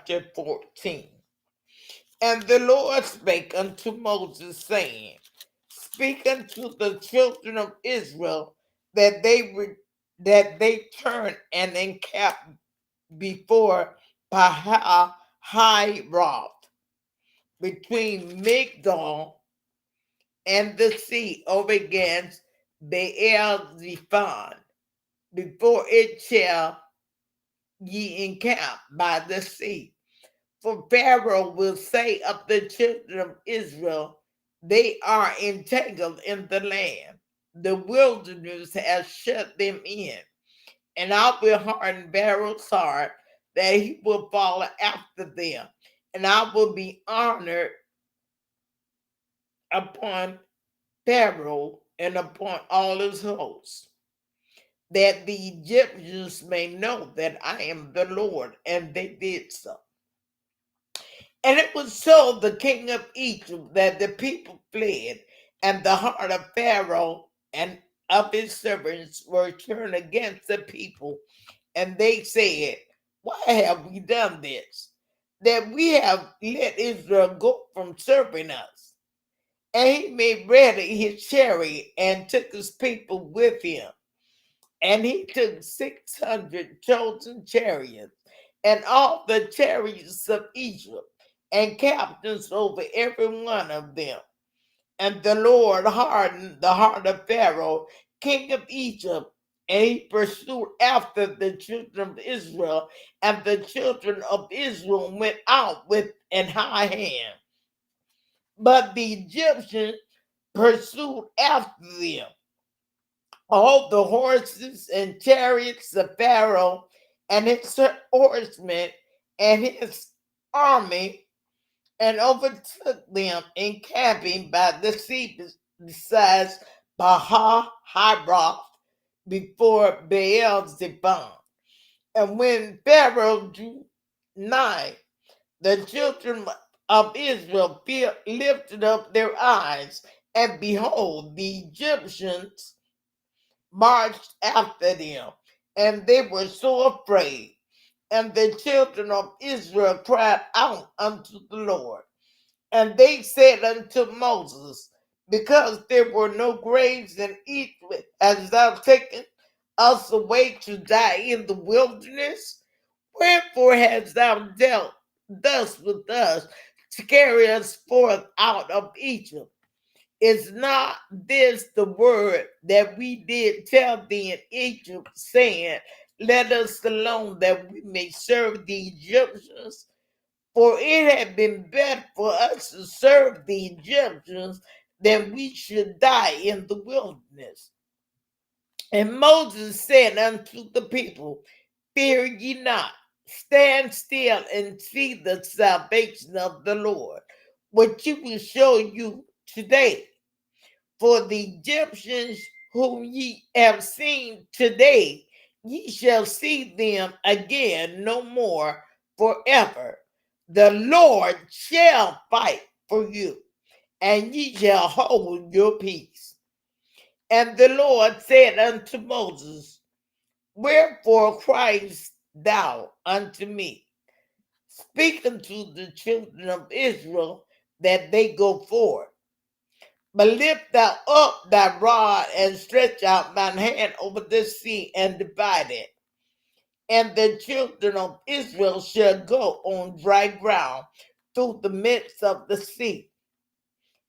chapter 14. And the Lord spake unto Moses, saying, Speak unto the children of Israel that they turn and encamp before High Roth, between Migdol and the sea over against Baal Zephon, before it shall ye encamp by the sea. For Pharaoh will say of the children of Israel, they are entangled in the land. The wilderness has shut them in. And I will harden Pharaoh's heart that he will follow after them. And I will be honored upon Pharaoh and upon all his hosts, that the Egyptians may know that I am the Lord. And they did so. And it was so the king of Egypt that the people fled, and the heart of Pharaoh and of his servants were turned against the people. And they said, Why have we done this? That we have let Israel go from serving us. And he made ready his chariot and took his people with him. And he took 600 chosen chariots and all the chariots of Egypt and captains over every one of them. And the Lord hardened the heart of Pharaoh, king of Egypt, and he pursued after the children of Israel, and the children of Israel went out with an high hand. But the Egyptians pursued after them, all the horses and chariots of Pharaoh and his horsemen and his army, and overtook them encamping by the sea besides Hibroth before Baal Zebon. And when Pharaoh drew nigh, the children of Israel lifted up their eyes, and behold, the Egyptians marched after them, and they were so afraid. And the children of Israel cried out unto the Lord. And they said unto Moses, Because there were no graves in Egypt, hast thou taken us away to die in the wilderness? Wherefore hast thou dealt thus with us to carry us forth out of Egypt? Is not this the word that we did tell thee in Egypt, saying, Let us alone that we may serve the Egyptians? For it had been better for us to serve the Egyptians than we should die in the wilderness. And Moses said unto the people, Fear ye not, stand still and see the salvation of the Lord, which he will show you today. For the Egyptians whom ye have seen today, ye shall see them again no more forever. The Lord shall fight for you, and ye shall hold your peace. And the Lord said unto Moses, Wherefore criest thou unto me? Speak unto the children of Israel that they go forth. But lift thou up thy rod and stretch out thine hand over the sea and divide it. And the children of Israel shall go on dry ground through the midst of the sea.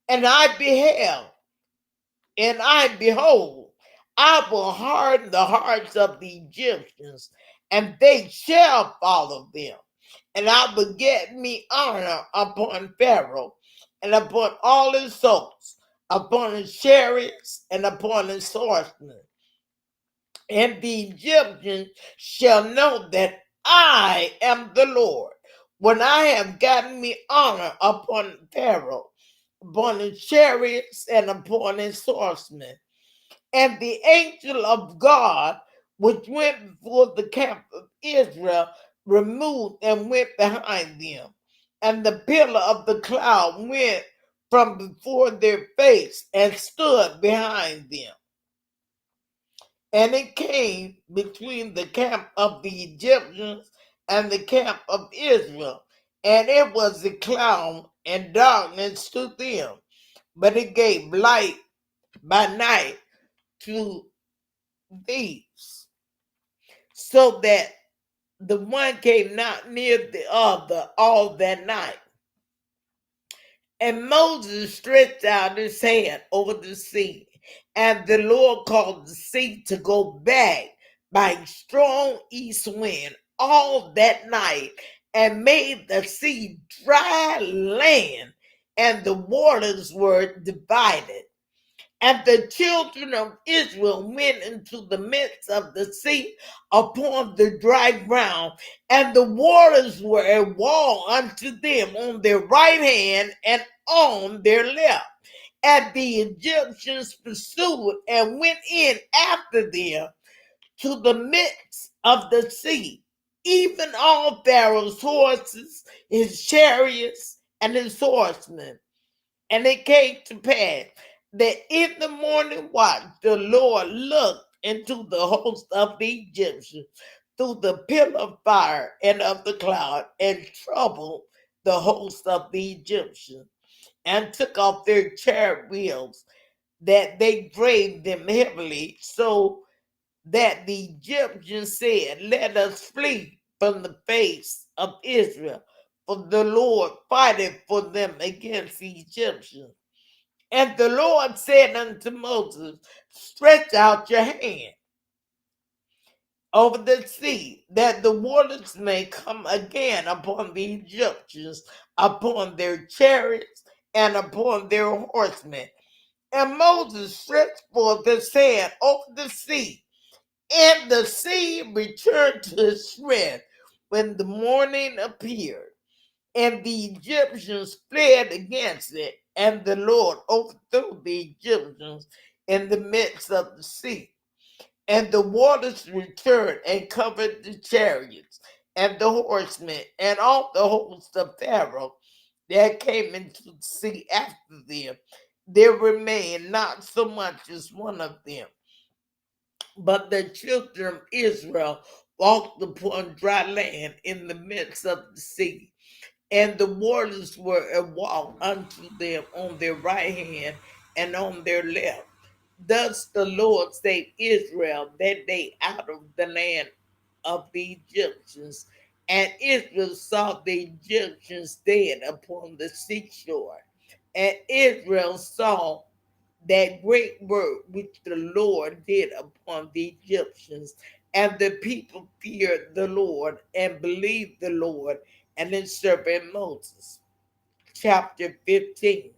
And I beheld, and I behold, I will harden the hearts of the Egyptians, and they shall follow them. And I will get me honor upon Pharaoh and upon all his hosts, upon his chariots and upon his horsemen. And the Egyptians shall know that I am the Lord, when I have gotten me honor upon Pharaoh, upon his chariots and upon his horsemen. And the angel of God, which went before the camp of Israel, removed and went behind them. And the pillar of the cloud went from before their face and stood behind them. And it came between the camp of the Egyptians and the camp of Israel. and it was a cloud and darkness to them, but it gave light by night to these, so that the one came not near the other all that night. And Moses stretched out his hand over the sea, and the Lord caused the sea to go back by a strong east wind all that night, and made the sea dry land, and the waters were divided. And the children of Israel went into the midst of the sea upon the dry ground, and the waters were a wall unto them on their right hand and on their left. And the Egyptians pursued and went in after them to the midst of the sea, even all Pharaoh's horses, his chariots, and his horsemen. And it came to pass that in the morning watch the Lord looked into the host of the Egyptians through the pillar of fire and of the cloud, and troubled the host of the Egyptians, and took off their chariot wheels, that they drave them heavily, so that the Egyptians said, "Let us flee from the face of Israel, for the Lord fighteth for them against the Egyptians." And the Lord said unto Moses, "Stretch out your hand over the sea, that the waters may come again upon the Egyptians, upon their chariots, and upon their horsemen." And Moses stretched forth his hand over the sea, and the sea returned to its strength when the morning appeared. And the Egyptians fled against it, and the Lord overthrew the Egyptians in the midst of the sea. And the waters returned and covered the chariots and the horsemen and all the host of Pharaoh that came into the sea after them. There remained not so much as one of them. But the children of Israel walked upon dry land in the midst of the sea, and the waters were a wall unto them on their right hand and on their left. Thus the Lord saved Israel that day out of the land of the Egyptians. And Israel saw the Egyptians dead upon the seashore. And Israel saw that great work which the Lord did upon the Egyptians. And the people feared the Lord and believed the Lord and his servant Moses. Chapter 15.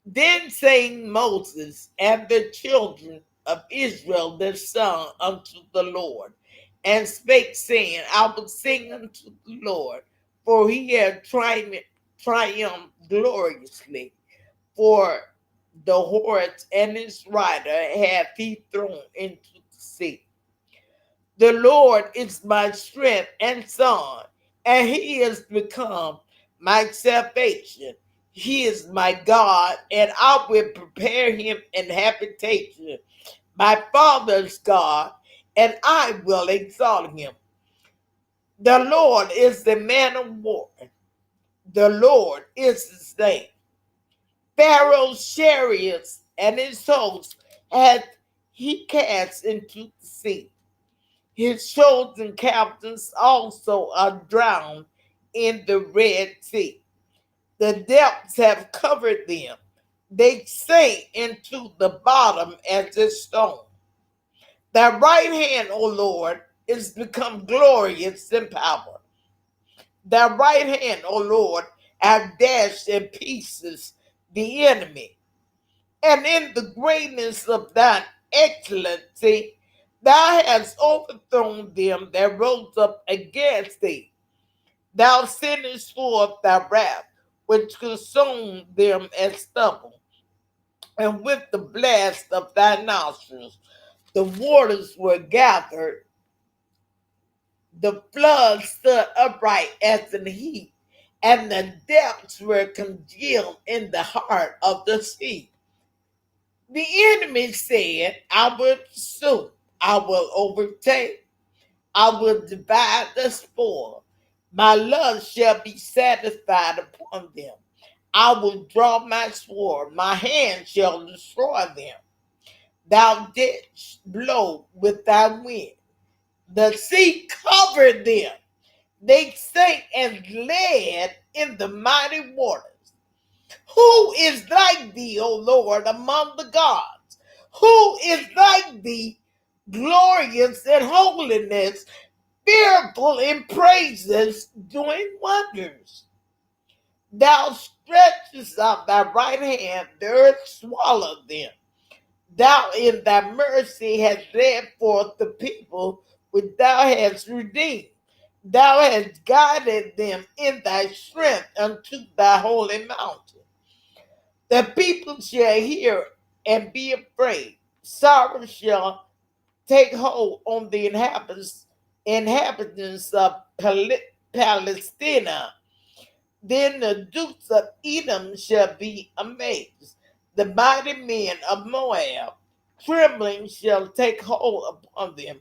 Then sang Moses and the children of Israel their song unto the Lord, and spake, saying, "I will sing unto the Lord, for he hath triumphed gloriously. For the horse and his rider hath he thrown into the sea. The Lord is my strength and song, and he is become my salvation. He is my God, and I will prepare him an habitation, my father's God, and I will exalt him. The Lord is the man of war. The Lord is his name. Pharaoh's chariots and his hosts hath he cast into the sea. His chosen captains also are drowned in the Red Sea. The depths have covered them. They sink into the bottom as a stone. Thy right hand, O Lord, is become glorious in power. Thy right hand, O Lord, hath dashed in pieces the enemy. And in the greatness of thine excellency, thou hast overthrown them that rose up against thee. Thou sendest forth thy wrath, which consumed them as stubble, and with the blast of thy nostrils the waters were gathered, the flood stood upright as an heap, and the depths were congealed in the heart of the sea. The enemy said, "I will pursue, I will overtake, I will divide the spoil." My love shall be satisfied upon them. I will draw my sword, my hand shall destroy them. Thou didst blow with thy wind. The sea covered them. They sank and led in the mighty waters. Who is like thee, O Lord, among the gods? Who is like thee, glorious in holiness, fearful in praises, doing wonders? Thou stretchest out thy right hand, the earth swallowed them. Thou in thy mercy hast led forth the people which thou hast redeemed. Thou hast guided them in thy strength unto thy holy mountain. The people shall hear and be afraid. Sorrow shall take hold on the inhabitants of Palestina. Then the dukes of Edom shall be amazed. The mighty men of Moab, trembling, shall take hold upon them.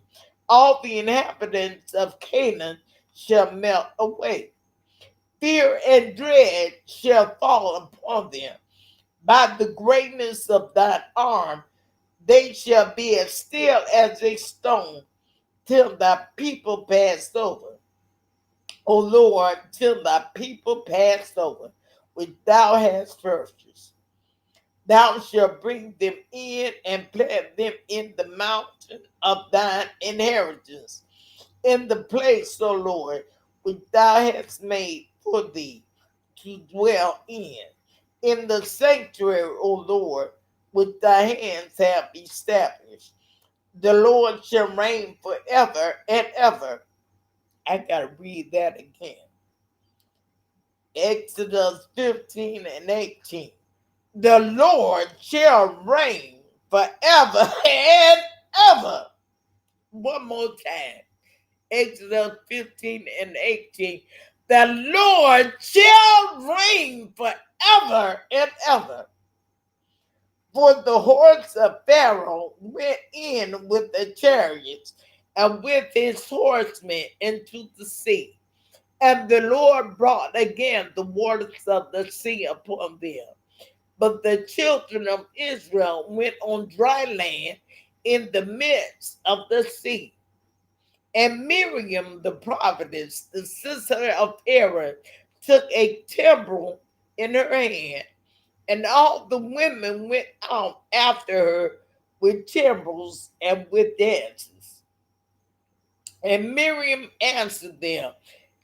All the inhabitants of Canaan shall melt away. Fear and dread shall fall upon them. By the greatness of thine arm, they shall be as still as a stone till thy people pass over. O Lord, till thy people pass over, which thou hast purchased. Thou shalt bring them in and plant them in the mountain of thine inheritance, in the place, O Lord, which thou hast made for thee to dwell in the sanctuary, O Lord, which thy hands have established. The Lord shall reign forever and ever. I gotta read that again. Exodus 15 and 18. The Lord shall reign forever and ever. One more time. Exodus 15 and 18. The Lord shall reign forever and ever. For the horse of Pharaoh went in with the chariots and with his horsemen into the sea. And the Lord brought again the waters of the sea upon them. But the children of Israel went on dry land in the midst of the sea. And Miriam the prophetess, the sister of Aaron, took a timbrel in her hand, and all the women went out after her with timbrels and with dances. And Miriam answered them,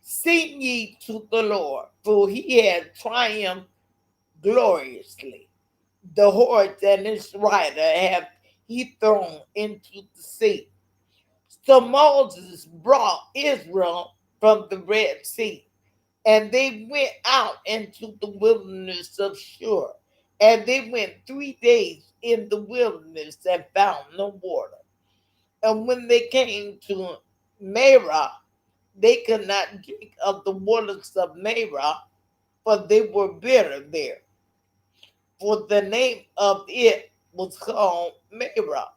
sing ye to the Lord, for he had triumphed gloriously. The horse and his rider have he thrown into the sea. So Moses brought Israel from the Red Sea, and they went out into the wilderness of Shur. And they went 3 days in the wilderness and found no water. And when they came to Marah, they could not drink of the waters of Marah, for they were bitter there. For the name of it was called Marah.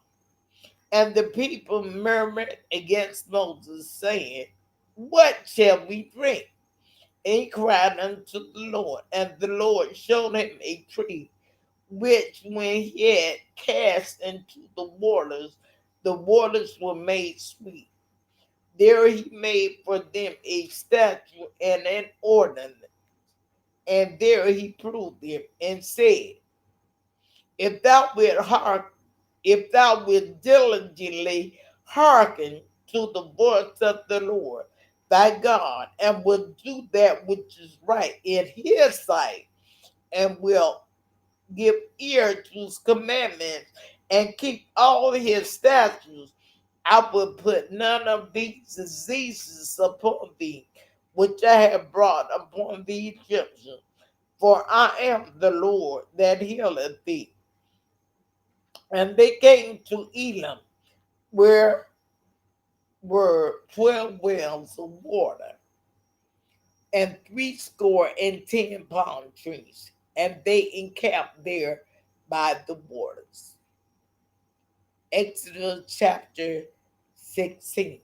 And the people murmured against Moses, saying, what shall we drink? And he cried unto the Lord, and the Lord showed him a tree, which when he had cast into the waters were made sweet. There he made for them a statue and an ordinance, and there he proved them and said, If thou wilt if thou wilt diligently hearken to the voice of the Lord thy God, and will do that which is right in his sight, and will give ear to his commandments, and keep all his statutes, I will put none of these diseases upon thee, which I have brought upon the Egyptians, for I am the Lord that healeth thee. And they came to Elim, where were 12 wells of water, and 80 palm trees, and they encamped there by the waters. Exodus chapter 16.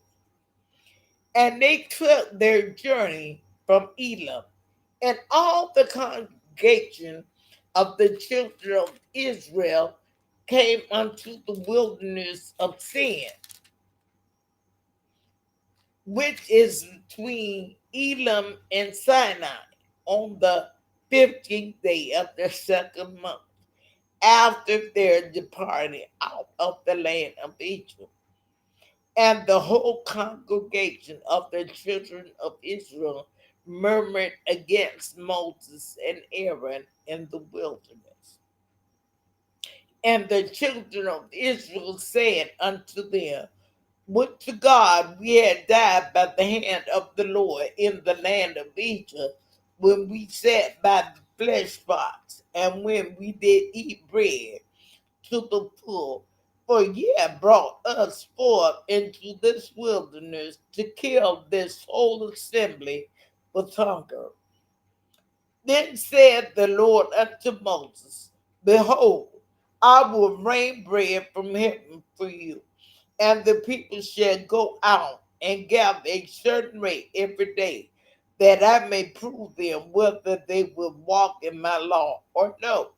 And they took their journey from Elam, and all the congregation of the children of Israel came unto the wilderness of Sin, which is between Elam and Sinai, on the 15th day of the second month, after their departing out of the land of Egypt. And the whole congregation of the children of Israel murmured against Moses and Aaron in the wilderness. And the children of Israel said unto them, would to God we had died by the hand of the Lord in the land of Egypt, when we sat by the flesh pots, and when we did eat bread to the full. For ye have brought us forth into this wilderness to kill this whole assembly with hunger. Then said the Lord unto Moses, behold, I will rain bread from heaven for you, and the people shall go out and gather a certain rate every day, that I may prove them whether they will walk in my law or no.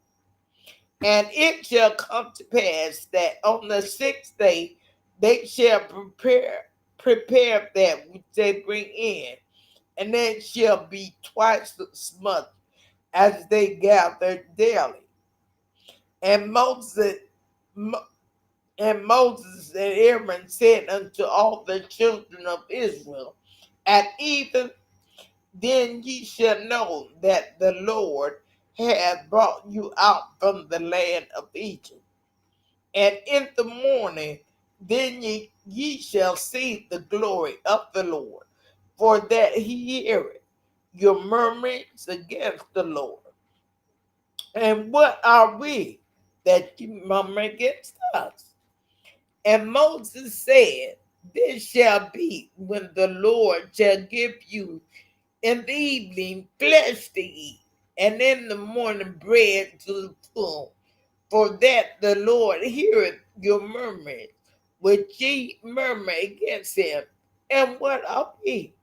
And it shall come to pass that on the sixth day they shall prepare that which they bring in, and it shall be twice as much as they gather daily. And Moses and Aaron said unto all the children of Israel, at even then ye shall know that the Lord hath brought you out from the land of Egypt. And in the morning, then ye shall see the glory of the Lord, for that he heareth your murmurings against the Lord. And what are we that you murmur against us? And Moses said, this shall be when the Lord shall give you in the evening flesh to eat, and in the morning bread to the full. For that the Lord heareth your murmuring, which ye murmur against him. And what are we?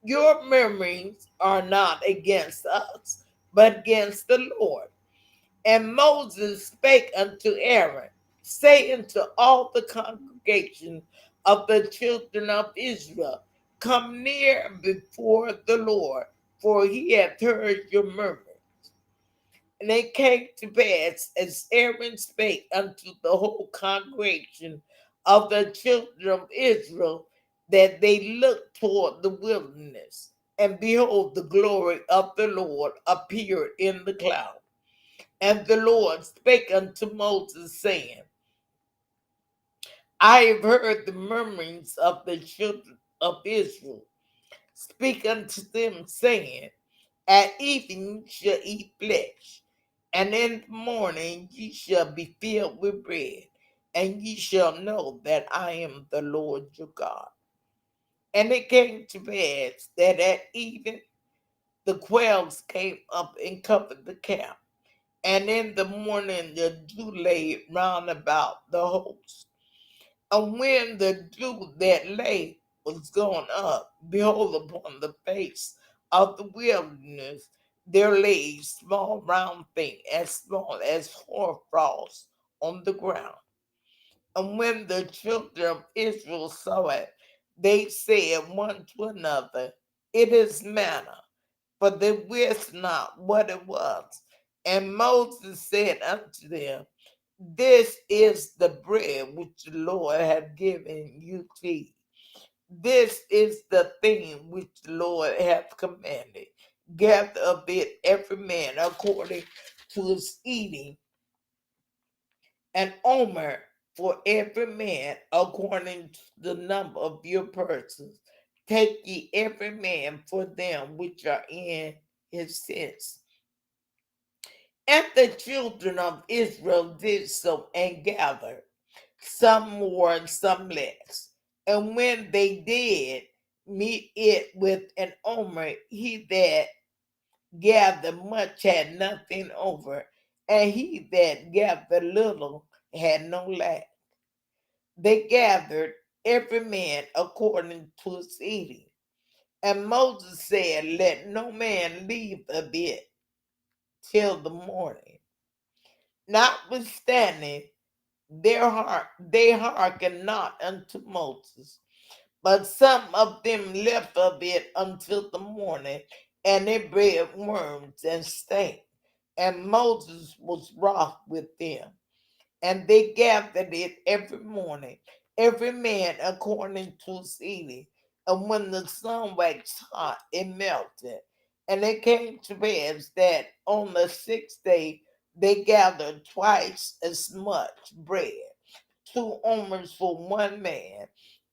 Your murmurings are not against us, but against the Lord. And Moses spake unto Aaron, saying to all the congregation of the children of Israel, come near before the Lord, for he hath heard your murmur. And it came to pass, as Aaron spake unto the whole congregation of the children of Israel, that they looked toward the wilderness, and behold, the glory of the Lord appeared in the cloud. And the Lord spake unto Moses, saying, I have heard the murmurings of the children of Israel. Speak unto them, saying, at evening ye shall eat flesh, and in the morning ye shall be filled with bread, and ye shall know that I am the Lord your God. And it came to pass that at even the quails came up and covered the camp, and in the morning the dew lay round about the host. And when the dew that lay was gone up, behold, upon the face of the wilderness there lay a small round thing, as small as hoarfrost on the ground. And when the children of Israel saw it, they said one to another, it is manna, for they wist not what it was. And Moses said unto them, this is the bread which the Lord hath given you to eat. This is the thing which the Lord hath commanded. Gather of it every man according to his eating, an omer for every man according to the number of your persons. Take ye every man for them which are in his tents. And the children of Israel did so and gathered, some more and some less. And when they did meet it with an omer, he that gathered much had nothing over, and he that gathered little had no lack. They gathered every man according to his eating. And Moses said, let no man leave of it till the morning. Notwithstanding, they hearkened not unto Moses, but some of them left of it until the morning, and it bred worms and stank. And Moses was wroth with them. And they gathered it every morning, every man according to his eating. And when the sun waxed hot, it melted. And it came to pass that on the sixth day they gathered twice as much bread, 2 omers for one man.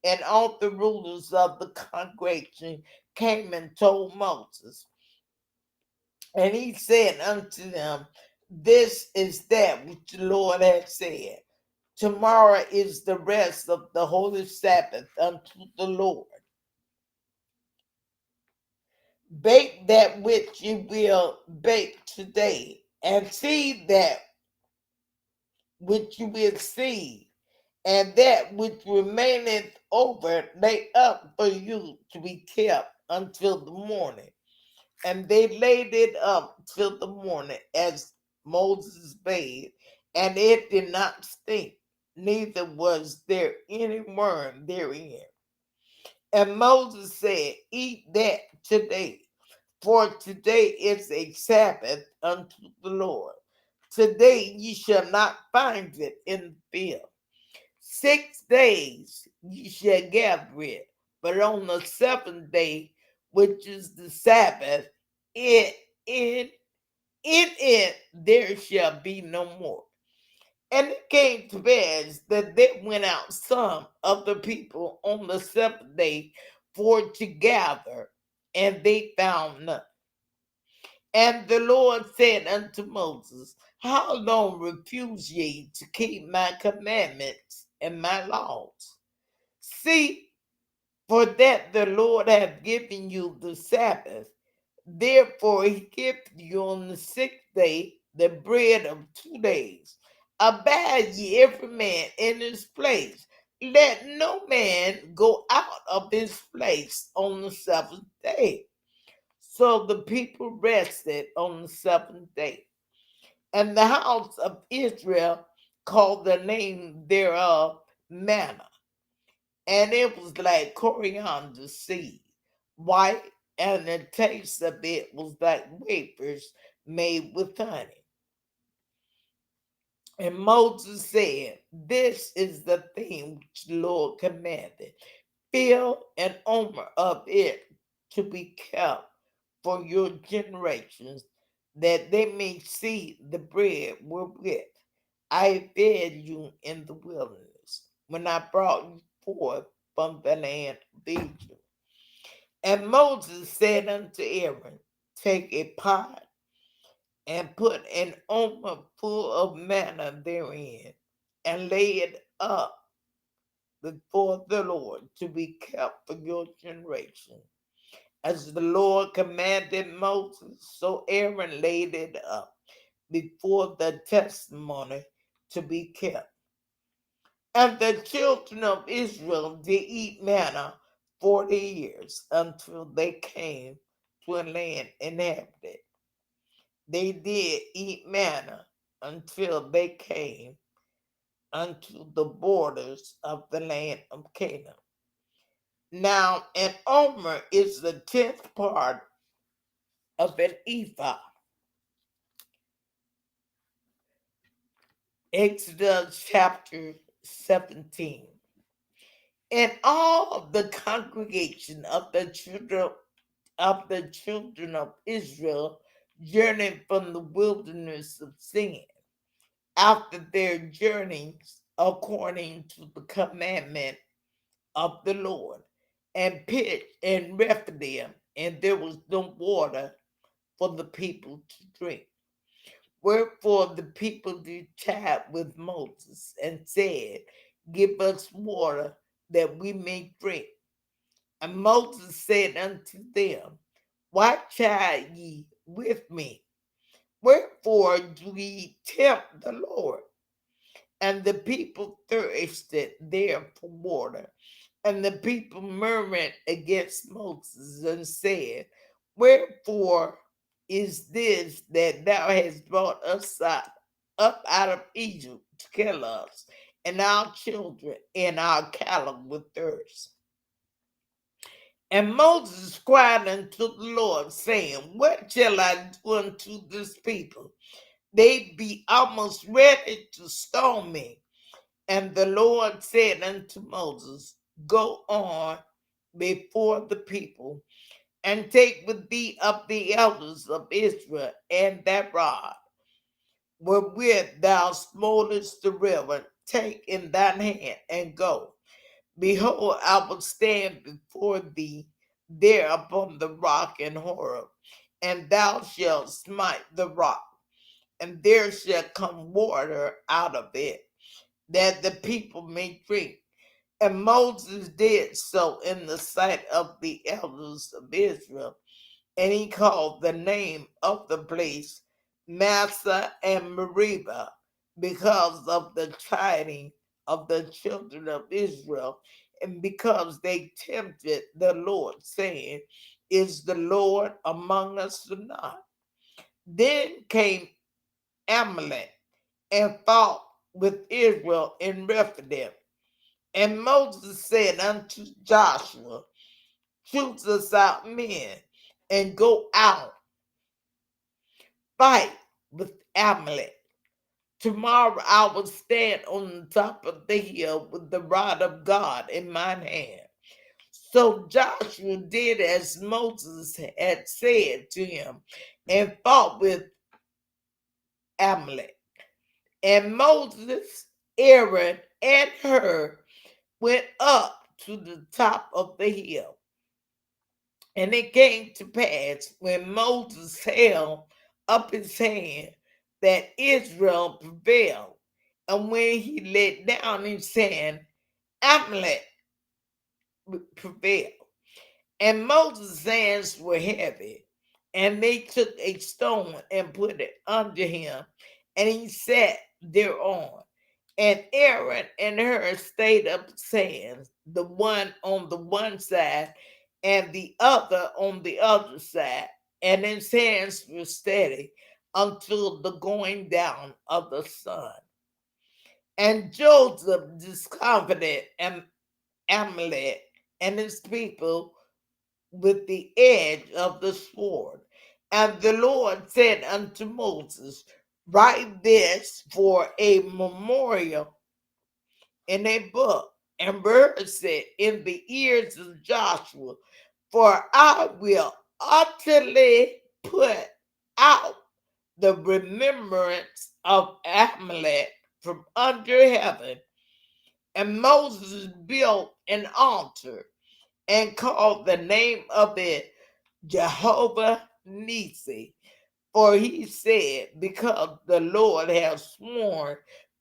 And all the rulers of the congregation came and told Moses. And he said unto them, this is that which the Lord hath said. Tomorrow is the rest of the holy Sabbath unto the Lord. Bake that which you will bake today, and see that which you will see, and that which remaineth over lay up for you to be kept until the morning. And they laid it up till the morning as Moses bade, and it did not stink, neither was there any worm therein. And Moses said, eat that today, for today is a Sabbath unto the Lord. Today ye shall not find it in the field. 6 days ye shall gather it, but on the seventh day, which is the Sabbath, it in it there shall be no more. And it came to pass that there went out some of the people on the seventh day for to gather, and they found none. And the Lord said unto Moses, how long refuse ye to keep my commandments and my laws? See, for that the Lord hath given you the Sabbath. Therefore he giveth you on the sixth day the bread of 2 days. Abide ye every man in his place. Let no man go out of his place on the seventh day. So the people rested on the seventh day. And the house of Israel called the name thereof manna. And it was like coriander seed, white, and the taste of it was like wafers made with honey. And Moses said, this is the thing which the Lord commanded. Fill an omer of it to be kept for your generations, that they may see the bread wherewith I fed you in the wilderness, when I brought you forth from the land of Egypt. And Moses said unto Aaron, take a pot and put an omer full of manna therein, and lay it up before the Lord to be kept for your generation. As the Lord commanded Moses, so Aaron laid it up before the testimony to be kept. And the children of Israel did eat manna 40 years until they came to a land inhabited. They did eat manna until they came unto the borders of the land of Canaan. Now, an omer is the 10th part of an ephah. Exodus chapter 17. And all the congregation of the children of Israel journeyed from the wilderness of Sin after their journeys according to the commandment of the Lord, and pitched in Rephidim, and there was no water for the people to drink. Wherefore the people did chat with Moses and said, give us water that we may drink. And Moses said unto them, why chide ye with me? Wherefore do ye tempt the Lord? And the people thirsted there for water. And the people murmured against Moses and said, Wherefore is this that thou hast brought us up out of Egypt to kill us and our children and our cattle with thirst? And Moses cried unto the Lord, saying, What shall I do unto this people? They be almost ready to stone me. And the Lord said unto Moses, Go on before the people, and take with thee of the elders of Israel and that rod, wherewith thou smolest the river, take in thine hand, and go. Behold, I will stand before thee there upon the rock in Horeb, and thou shalt smite the rock, and there shall come water out of it, that the people may drink. And Moses did so in the sight of the elders of Israel, and he called the name of the place Massa and Meribah, because of the chiding of the children of Israel, and because they tempted the Lord, saying, Is the Lord among us or not? Then came Amalek and fought with Israel in Rephidim. And Moses said unto Joshua, Choose us out men, and go out, fight with Amalek. Tomorrow I will stand on the top of the hill with the rod of God in mine hand. So Joshua did as Moses had said to him, and fought with Amalek. And Moses, Aaron, and Hur went up to the top of the hill. And it came to pass when Moses held up his hand that Israel prevailed. And when he let down his hand, Amalek prevailed. And Moses' hands were heavy, and they took a stone and put it under him, and he sat thereon. And Aaron and Hur stayed up his hands, the one on the one side and the other on the other side, and his hands were steady until the going down of the sun. And Joseph discomfited Amalek and his people with the edge of the sword. And the Lord said unto Moses, Write this for a memorial in a book, and rehearse it in the ears of Joshua, for I will utterly put out the remembrance of Amalek from under heaven. And Moses built an altar and called the name of it Jehovah Nisi. For he said, Because the Lord has sworn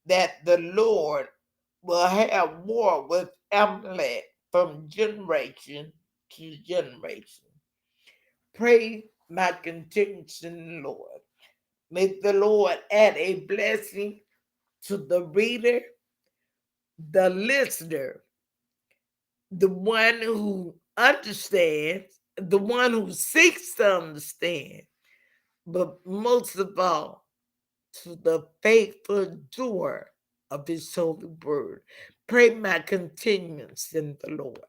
that the Lord will have war with Amalek from generation to generation. Pray my continuance in the Lord. May the Lord add a blessing to the reader, the listener, the one who understands, the one who seeks to understand, but most of all, to the faithful doer of his holy word. Pray my continuance in the Lord.